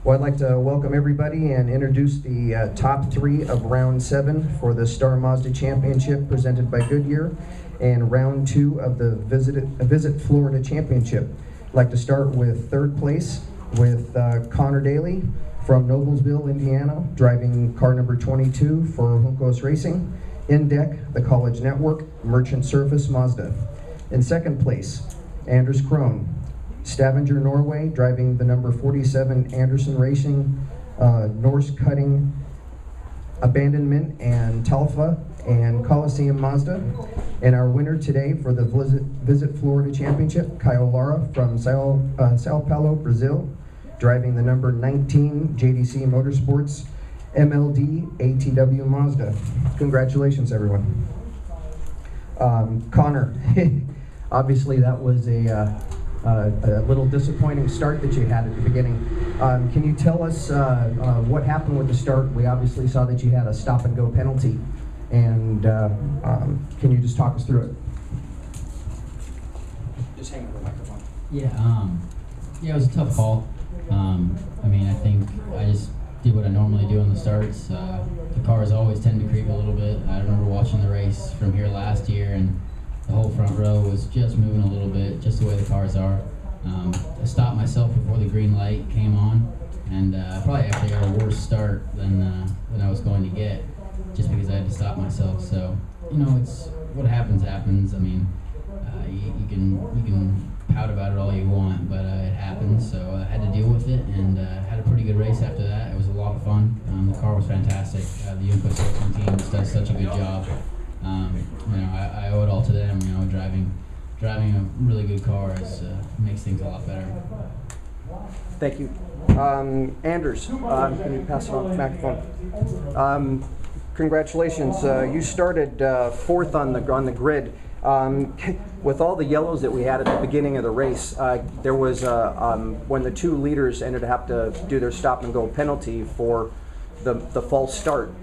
Well, I'd like to welcome everybody and introduce the top three of round 7 for the Star Mazda Championship presented by Goodyear and round 2 of the Visit Florida Championship. I'd like to start with third place with Conor Daly from Noblesville, Indiana, driving car number 22 for Juncos Racing. In deck, the College Network, Merchant Surface Mazda. In second place, Anders Krohn, Stavanger, Norway, driving the number 47 Anderson Racing, Norse Cutting, Abandonment, and Talfa, and Coliseum Mazda. And our winner today for the Visit Florida Championship, Caio Lara from Sao Paulo, Brazil, driving the number 19 JDC Motorsports MLD ATW Mazda. Congratulations, everyone. Conor, obviously that was a little disappointing start that you had at the beginning. Can you tell us what happened with the start? We obviously saw that you had a stop and go penalty, and can you just talk us through it? Just hang on the microphone. Yeah, it was a tough call. I mean, I think I just did what I normally do on the starts. The cars always tend to creep a little bit. I remember watching the race from here last year, and the whole front row was just moving a little bit, just the way the cars are. I stopped myself before the green light came on, and I probably actually got a worse start than I was going to get, just because I had to stop myself. So, you know, it's what happens. I mean, you can pout about it all you want, but it happens. So I had to deal with it, and had a pretty good race after that. It was a lot of fun. The car was fantastic. The Juncos Racing team just does such a good job. You know, I owe it all to them. You know, driving a really good car makes things a lot better. Thank you. Anders, can you pass it on the microphone? Congratulations. You started 4th on the grid. With all the yellows that we had at the beginning of the race, there was when the 2 leaders ended to have to do their stop and go penalty for the false start.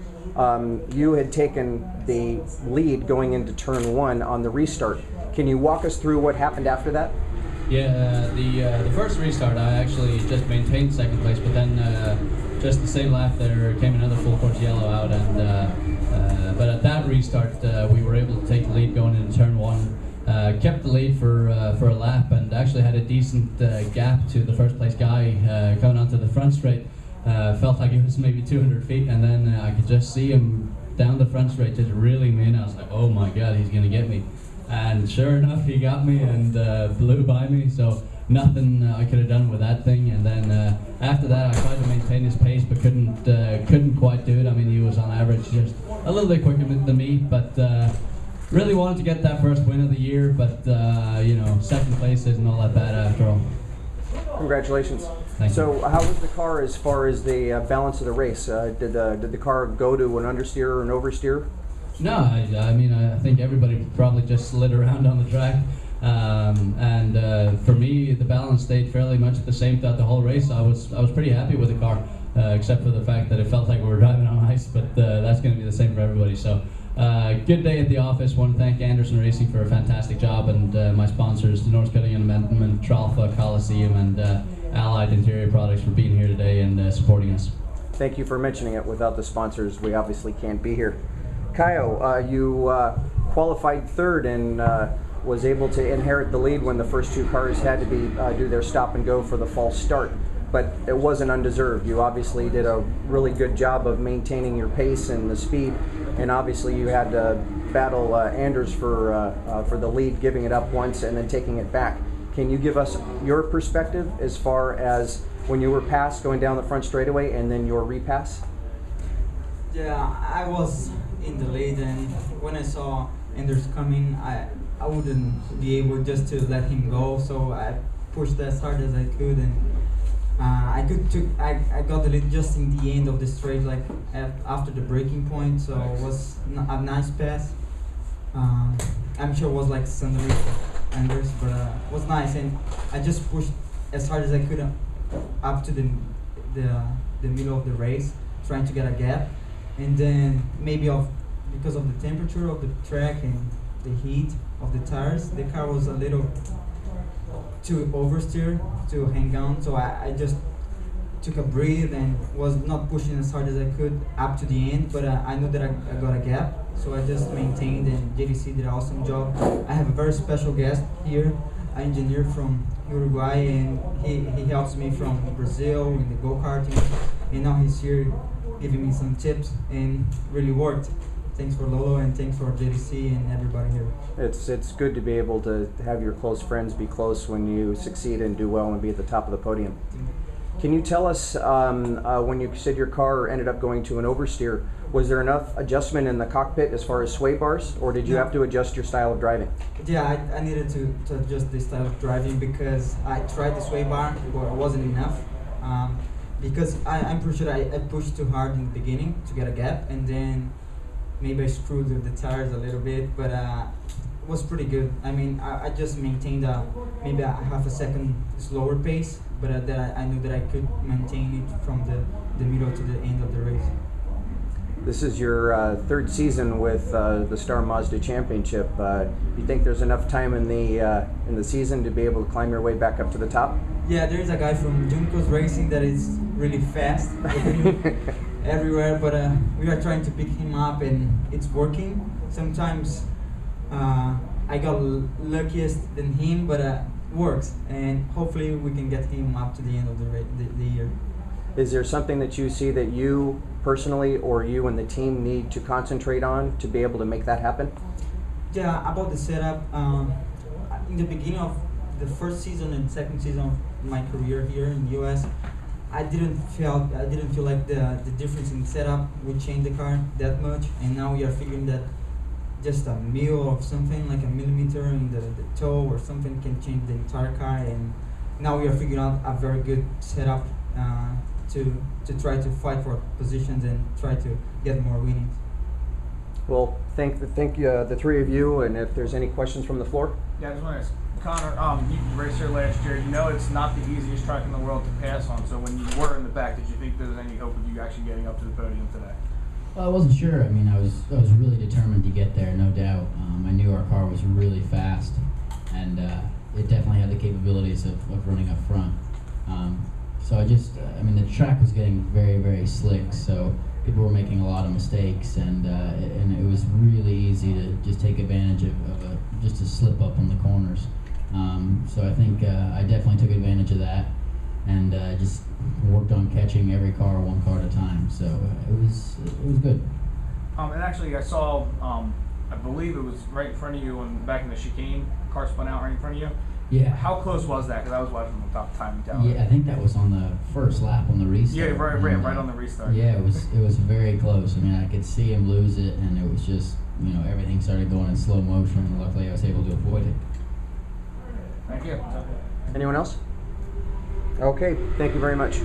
You had taken the lead going into turn 1 on the restart. Can you walk us through what happened after that? Yeah, the first restart I actually just maintained second place, but then just the same lap there came another full course yellow out, and but at that restart we were able to take the lead going into turn 1. Kept the lead for a lap, and actually had a decent gap to the first place guy coming onto the front straight. Felt like it was maybe 200 feet, and then I could just see him down the front straight just reeling me in. I was like, oh my god, he's gonna get me. And sure enough, he got me and blew by me, so nothing I could have done with that thing. And then after that, I tried to maintain his pace, but couldn't quite do it. I mean, he was on average just a little bit quicker than me, but really wanted to get that first win of the year. But you know, second place isn't all that bad after all. Congratulations. Thank So you. how was the car as far as the balance of the race? Did the car go to an understeer or an oversteer? No, I mean, I think everybody probably just slid around on the track. And for me, the balance stayed fairly much the same throughout the whole race. I was pretty happy with the car, except for the fact that it felt like we were driving on ice, but that's going to be the same for everybody. So good day at the office. Want to thank Anderson Racing for a fantastic job, and my sponsors, the Norse Cutting and Amendment, Tralfa, Coliseum, and Allied Interior Products for being here today and supporting us. Thank you for mentioning it. Without the sponsors, we obviously can't be here. Caio, you qualified 3rd and was able to inherit the lead when the first 2 cars had to do their stop and go for the false start, but it wasn't undeserved. You obviously did a really good job of maintaining your pace and the speed, and obviously you had to battle Anders for the lead, giving it up once and then taking it back. Can you give us your perspective as far as when you were passed going down the front straightaway and then your repass? Yeah, I was in the lead, and when I saw Anders coming, I wouldn't be able just to let him go, so I pushed as hard as I could, and I got the lead just in the end of the straight, like after the braking point, so it was a nice pass. I'm sure it was like suddenly Anders, but it was nice, and I just pushed as hard as I could up to the middle of the race, trying to get a gap. And then maybe because of the temperature of the track and the heat of the tires, the car was a little too oversteer to hang on. So I just took a breath and was not pushing as hard as I could up to the end, but I knew that I got a gap, so I just maintained, and JDC did an awesome job. I have a very special guest here, an engineer from Uruguay, and he helps me from Brazil in the go-karting, and now he's here giving me some tips, and really worked. Thanks for Lolo, and thanks for JDC and everybody here. It's good to be able to have your close friends be close when you succeed and do well and be at the top of the podium. Can you tell us, when you said your car ended up going to an oversteer, was there enough adjustment in the cockpit as far as sway bars, or did you have to adjust your style of driving? Yeah, I needed to adjust the style of driving because I tried the sway bar, but it wasn't enough. Because I'm pretty sure I pushed too hard in the beginning to get a gap, and then maybe I screwed with the tires a little bit, but it was pretty good. I mean, I just maintained maybe a half a second slower pace, but that I knew that I could maintain it from the middle to the end of the race. This is your third season with the Star Mazda Championship. You think there's enough time in the season to be able to climb your way back up to the top? Yeah, there's a guy from Juncos Racing that is really fast everywhere, but we are trying to pick him up, and it's working. Sometimes I got luckiest than him, but works, and hopefully we can get him up to the end of the year. Is there something that you see that you personally or you and the team need to concentrate on to be able to make that happen? Yeah, about the setup, in the beginning of the first season and second season of my career here in the US, I didn't feel like the difference in setup would change the car that much, and now we are figuring that just a mil of something, like a millimeter in the toe or something, can change the entire car, and now we are figuring out a very good setup to try to fight for positions and try to get more winnings. Well, thank the three of you, and if there's any questions from the floor. Yeah, I just want to ask, Conor, you raced here last year. You know it's not the easiest track in the world to pass on, so when you were in the back, did you think there was any hope of you actually getting up to the podium today? Well, I wasn't sure. I mean, I was really determined to get there, no doubt. I knew our car was really fast, and it definitely had the capabilities of running up front. So I mean, the track was getting very, very slick, so people were making a lot of mistakes, and it was really easy to just take advantage of just a slip up on the corners. So I think I definitely took advantage of that, and just worked on catching every car one car at a time. So it was good. And actually, I saw, I believe it was right in front of you, and back in the chicane, car spun out right in front of you. Yeah. How close was that? Because I was watching from the top time tower. Yeah, I think that was on the first lap on the restart. Yeah, right on the restart. Yeah, it was very close. I mean, I could see him lose it, and it was just, everything started going in slow motion, and luckily I was able to avoid it. Thank you. Anyone else? Okay, thank you very much.